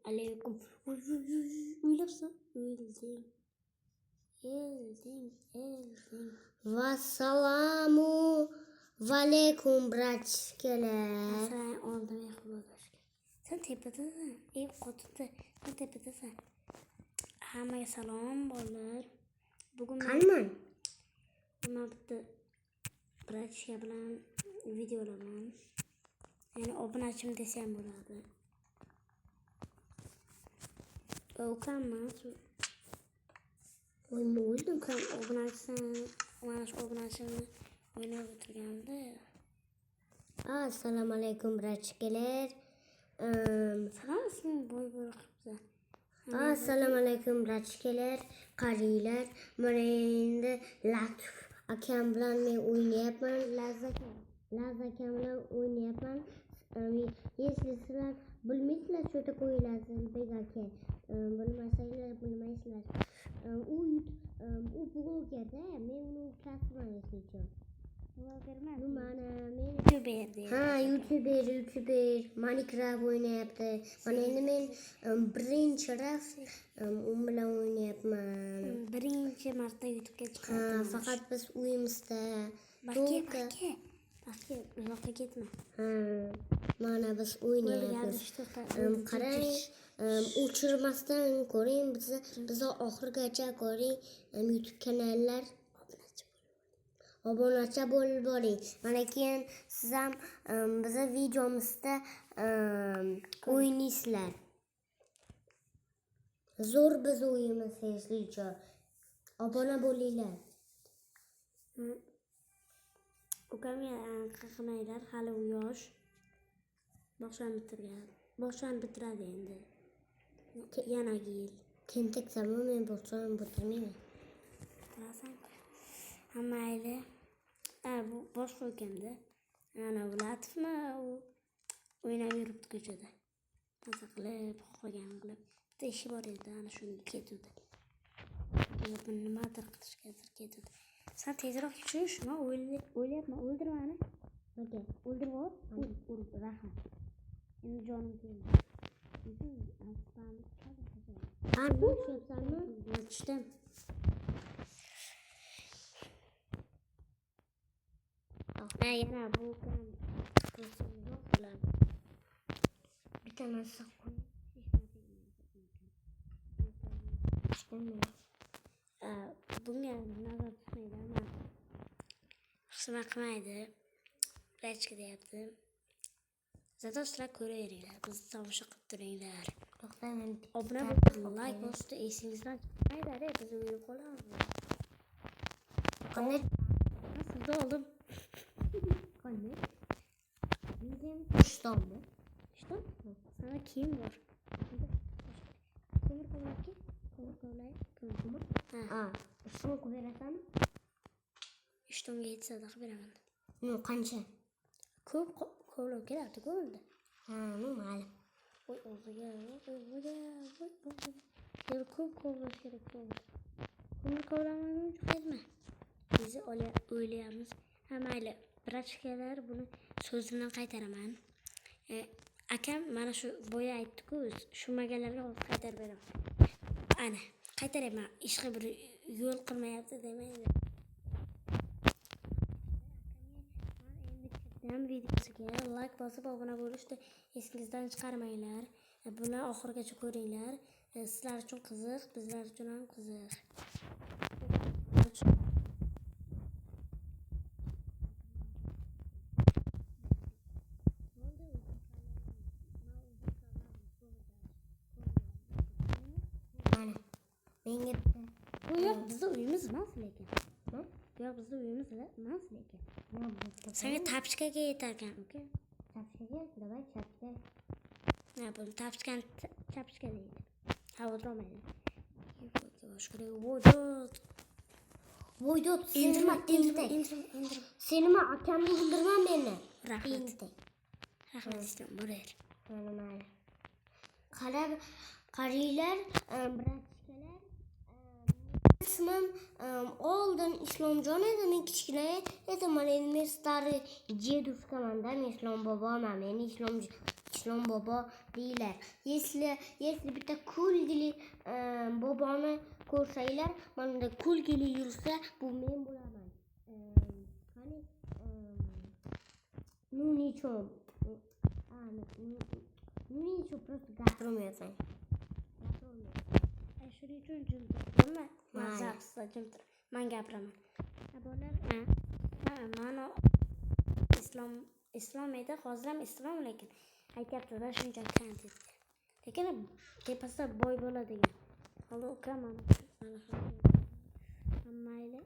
alaykum. O'ylabsan? Elding. Vassalamu alaykum bratishkalar. Sen oldin yaxshi. Sen tepadasan. Ev qotibdi. Sen tepadasan. Hammaga salom bolalar. Bugun Qanman? men bitta bratishka bilan video olaman. Yani obunachim desam bo'ladi. Ukamman. O'ynadim. Ukam obunachim, mana shu obunachimni o'ynab o'tirganda. Assalomu alaykum bratishkalar. Salom isming bo'y qilibdi. Assalomu alaykum bratishkalar, qaranglar. Mana endi Latif akam bilan men o'ynayapman. Laz akam bilan o'ynayapman. Если sizlar bilmaysizlar, shu yerda qo'yilasiz Bek aka. Bilmaysizlar. U blogerda, men uni kasman eslayman. Blogerman. Mana men YouTuber deydi. Ha, YouTuber Minecraft o'ynayapti. Mana endi men birinchi raz u bilan o'ynayapman. Birinchi marta YouTube'ga Ha, chiqdim. faqat biz uyimizda. Bakka. Uzoqqa ketma. Ha, mana biz o'ynayapmiz. Qarang, o'chirmasdan ko'ring, bizni oxirigacha ko'ring. YouTube kanallar obunachi bo'lib boring. Mana keyin siz ham bizning videomizda o'ynaysizlar. Zo'r biz o'yinimiz sizlarga. Obuna bo'linglar. Ukamga qilmanglar, hali u yosh. Boshlab bitiradi endi. Yana yil. Tentak zamon men boshlab bitirmayman. Bilasan. Mayli. Bu boshqa ukamda. Ana bu Latifmi? U o'ynab yuribdi ko'chada. Maza qilib, qolgan qilib. Bitta ishi bor edi, ana shuni ketdi. Buni nimadir qilishga ketdi. Sen tezroq tush, men o'ylayapman, o'ldir meni. Okey. O'ldirib ol. Rahmat. Endi jonim keldi. Ha, boshlayapsanmi? Tushdim. Yana bu ukam yo'q bilan. Bitta narsa qo'y. Bunga nazar tutmaydi, ama xizmat qilmaydi. Rachka deyapti. Zato sizlar ko'raveringlar, bizni tomosha qilib turinglar. To'xtaman. Obuna bo'lib, like bosishni esingizdan chiqmaydi, biz o'yib qolamiz. Qanday? Sizni oldim. Qanday? Men ishtonmi? Ishton? Sana kiyim bor. Ko'mir kovlabki? Ko'mir. Ha, ishton berasanmi? Ishtonga yetsa sadaqa beraman. No, qancha? Ko'p kovlab kelardi ko'mildi. Ha, no, mayli. Voy o'ziga. Yer ko'p kovlash kerak bo'ldi. Ko'mir kovlamaguncha qaytma. Biz o'ylayapmiz. Ha, mayli. Bratishkalar, buni so'zimdan qaytaraman. Akam mana shu boya aytdi-ku, tushunmaganlarga qaytarib beraman. Ana, qaytarayman. Ishga bir yo'l qilmayapti demaydi. Akamga videosiga like bosib obuna bo'lishni esingizdan chiqarmanglar. Buni oxirigacha ko'ringlar. Sizlar uchun qiziq, bizlar uchun ham qiziq. Menga bu yo'q, bizning uyimiz emas lekin. Bu yo'q, bizning uyimiz emas lekin. Senga tapchkaga yetar ekan, uka. Tapchkaga? Davay chapga. Ha, bu tapchkani tapchka deydi. Ha, o'tirmaydi. Voydot, senima tentak. Senima akamni o'ldirma meni. Rahmat. Rahmat istim, bo'lar. Mayli. Qaranglar, bratishkalar. Ismim oldin Islomjon edi, men kichkina edim. Mana endi men stari deduskaman-da, men Islom boboman. Meni Islomjon Islom bobo deylar. Если bitta kulgili boboni ko'rsanglar, mana kulgili yursa, bu men bo'laman. Qani nunichom. Nunichom просто gapirmaysan. Shuning uchun jim turdimmi? Mazaqsizda jim tur. Men gapiraman. Bolalar, mana islom edi, hozir ham islom, lekin aytyapti-da shuncha kontent. Lekin tepasida boy bola degan. Hali ukam mana mayli.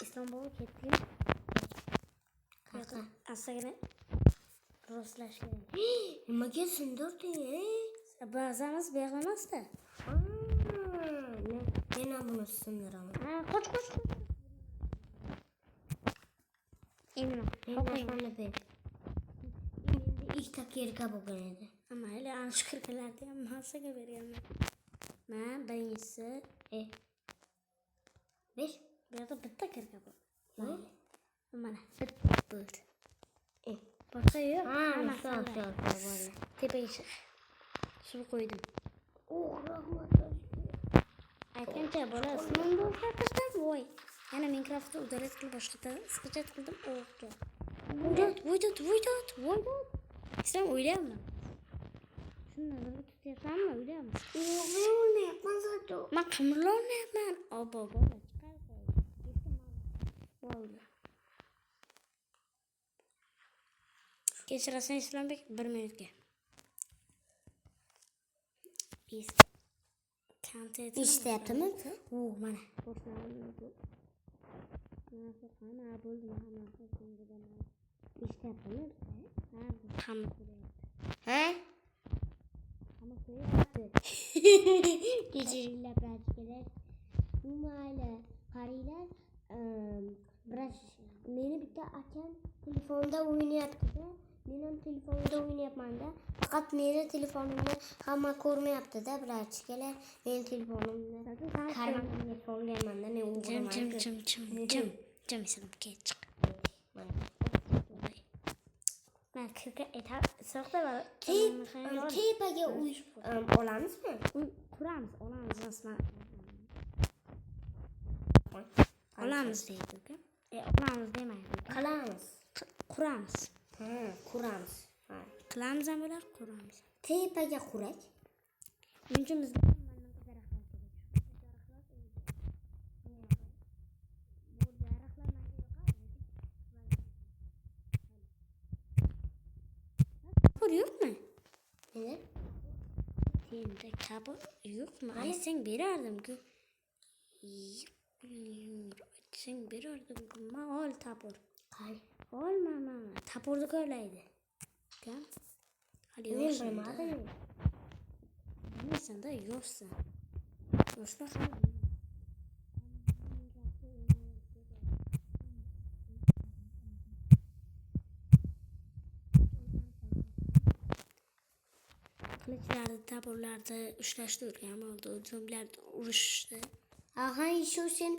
Islom bobo ketdi. Qaqa. Asagina rostlash kerak. Nimaga sindirding? Ba'zamiz beg'amasda. Men ham buni sindiraman. Qoch. Endi Qo'yingni ber. Endi ikkita kirka bo'lgan edi. mayli, ana shu kirkalarni ham massaga berganman. Men birinchisi, Ber. bu yerda bitta kirka bor. Mayli. Mana bitta bo'ldi. Boshqa yo'q. Bo'ldi. Tepaga chiq. Shu qo'ydim. Rahmat. Aytgancha bola ismim bo'lsa qizdan voy. Yana Minecraftda udalat qilib boshqa sketch qildim. Voydot. Sen o'ylayapman. Shuni nazarda tutyapsanmi? O'ylayapman. O'ylayapman zato. Men qimirlolmayapman. Bola chiqar qo'y. Bo'ldi. Kechirasan Islombek 1 minutga. Biz kontent Eshityaptimi? mana. Boshlanadi bu. Qana bo'ldi mana. Eshityaptimi? Hamma Ha? hamma qo'yapti. Kechiringlar, bratikalar. Mayli, qaranglar. Meni bitta akam telefonda o'ynayapti-da. Men ham telefonda o'ynayapman-da. Faqat meni telefonimni hamma ko'rmayapti-da, bratikalar. Men telefonimni karmanimga solganman-da, men o'g'riman. Jim Islom kech. Men kirka so'qda va tepaga uy olamizmi? Quramiz, olamiz deydi uka. Olamiz demaydi. Quramiz. Quramiz. Qilamiz ham bo'lar, quramiz. Tepaga qurak. Uyimizda yo'qmi? Senda kabul yo'qmi? Aytsang berardim-ku. Aytsang berardim-ku. Men ol tapur. Olmayman. Tapurni ko'rlaydi. Kam? Hali yo'qsan. Bilmaysan-da, yo'qsan. Yo'qsan ham. Qilichlarni, tapurlarni ushlashni o'rganib oldi. Zombilarni urishdi. Shu sen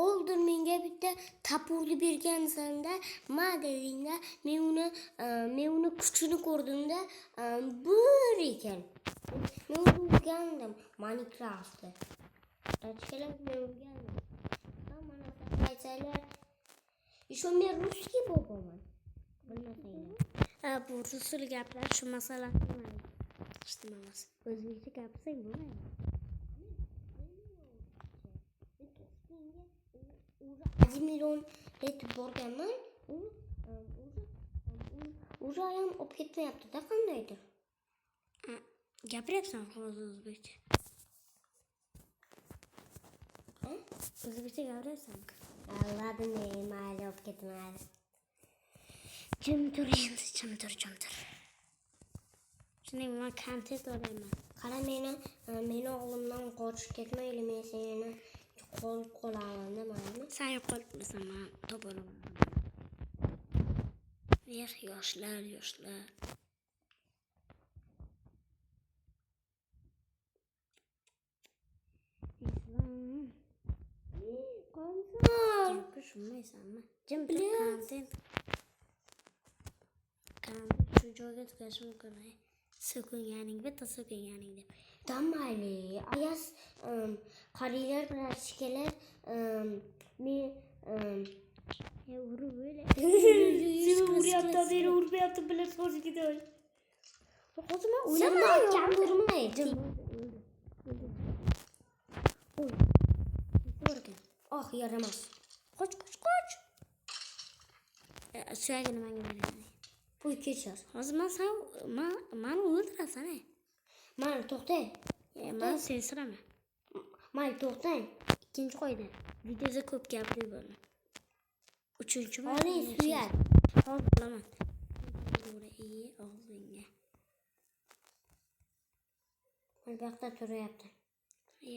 oldin menga bitta tapurni bergansan-da, dedingda, men uni kuchini ko'rdim-da, bir ekan. Men o'rgandim Minecraftda. Bratikalar, men o'rgandim. Mana aytsalar, men russkiy bo'laman. Bilmasanglar. Bu rusul gaplar shu masalani bilmaydi. Ishtimamas. O'zbekcha gapirsang bo'lmaydi. Azimilon yetib borganman. O'zi ham olib ketmayapti-da, qandaydir. Gapiryapsan hozir o'zbekcha. O'zbekcha gapiryapsan. Allohim, mayli, olib ketmaydi. Jim tur. Shunday men kontent olayman. Qara, meni o'g'limdan qochib ketmayli, men seni qolaman-da, mayli. Sen yo'qolmasan, men topolaman. Yoshlar. Qonsan. Tushunmaysanmi? Jim tur kontent. shu joyga tugashi mumkin. So'kinganing, bitta so'kinganing deb. Damayli. Ayas qariylar brachkalar men urib o'yla. uryapti, beri urmayapti, bilan so'z gidoy. Hozir men O'ylamayapman, urmay. Oy. Ko'rgan. Oh, yaramas. Qoch. Suyagini menga berasan. Qo'y kechar. Hozir meni o'ldirasan. Mana to'xtang. Men sensiraman. Mayli, to'xtang. Ikkinchi qoida. Videoda ko'p gapirib bo'lma. Uchinchi Oling suyak. Hozir bilaman. Og'zingga. Men bu yoqda turyapti.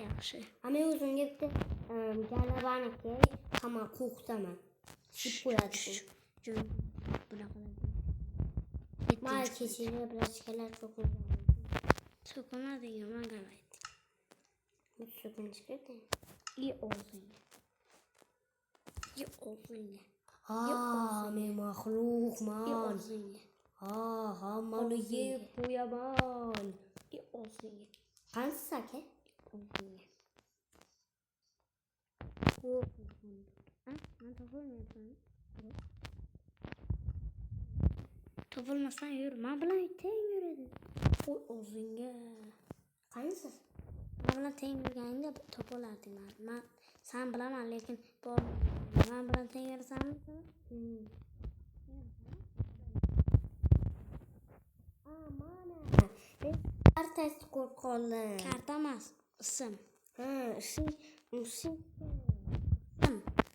Yaxshi. Men o'zimga bitta galabaniki hamma qo'rqitaman. Shib qo'yadi. Bunaqa. Mayli, kechinglar brachkalar So'kinmading, yomon gap aytding. So'kinishga. Og'zingga. Og'zingga. Men maxluqman. Og'zingga. Hammani yeb qo'yaman. Og'zingga. Qansiz aka? Og'zingga. Men topolmayapman. Topolmasdan yur. Men bilan teng yuradi. Qo'y og'zingga. Qansiz? Men bilan teng yurganingda topolarding. Men sen bilaman, lekin men bilan teng yurasanmi? Mana. Kartasi qo'rqonlar. Karta emas, ism.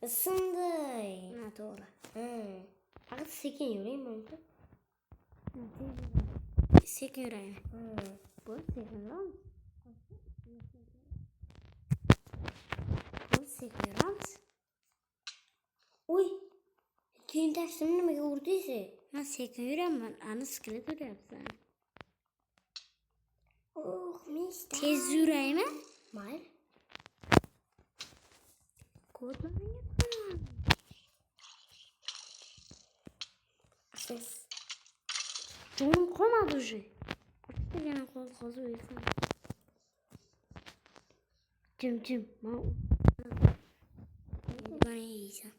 Ismday. To'g'ri. Faqat sekin yuring mumkin. Sekin yuraymi? Bu sekinroq. Bu sekinroq. Oy. Tentaksimni nimaga urdingiz? Men sekin yuraman, ani sikilib yuryapsan. Mishda. Tez yuraymi? Mayli. Kodlaringga. Siz. Jonim qolmadi уже. Qotibgina hozir o'ysan. Jim. Bana yeysan.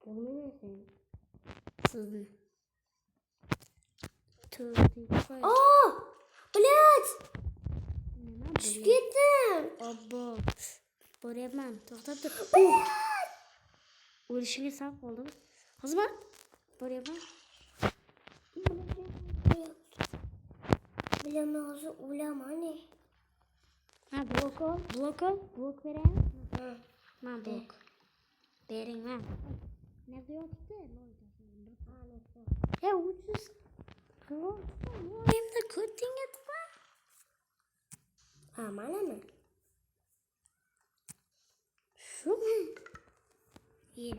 Bilmaysan. Sizni. Блядь! Nima Tushib ketdim. Obbo. Boryapman. To'xtab tur. O'lishingga sal qoldim. Hozir men boryapman. Bilaman, hozir o'laman. Blok beraymi? Men blok. Bering men. Nerede yoktu? Ya ucuz. Hem de kötüng etme. Mana mı? Şu mu? İyi.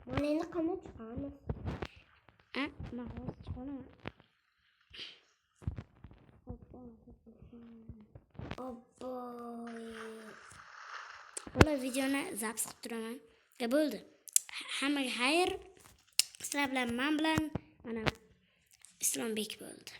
Bana endi qanday chiqamiz? Men hozir chiqaman. Bular videoni zaps qilib turaman. Bo'ldi. Hammaga xayr. Sizlar bilan men bilan mana Islombek bo'ldi.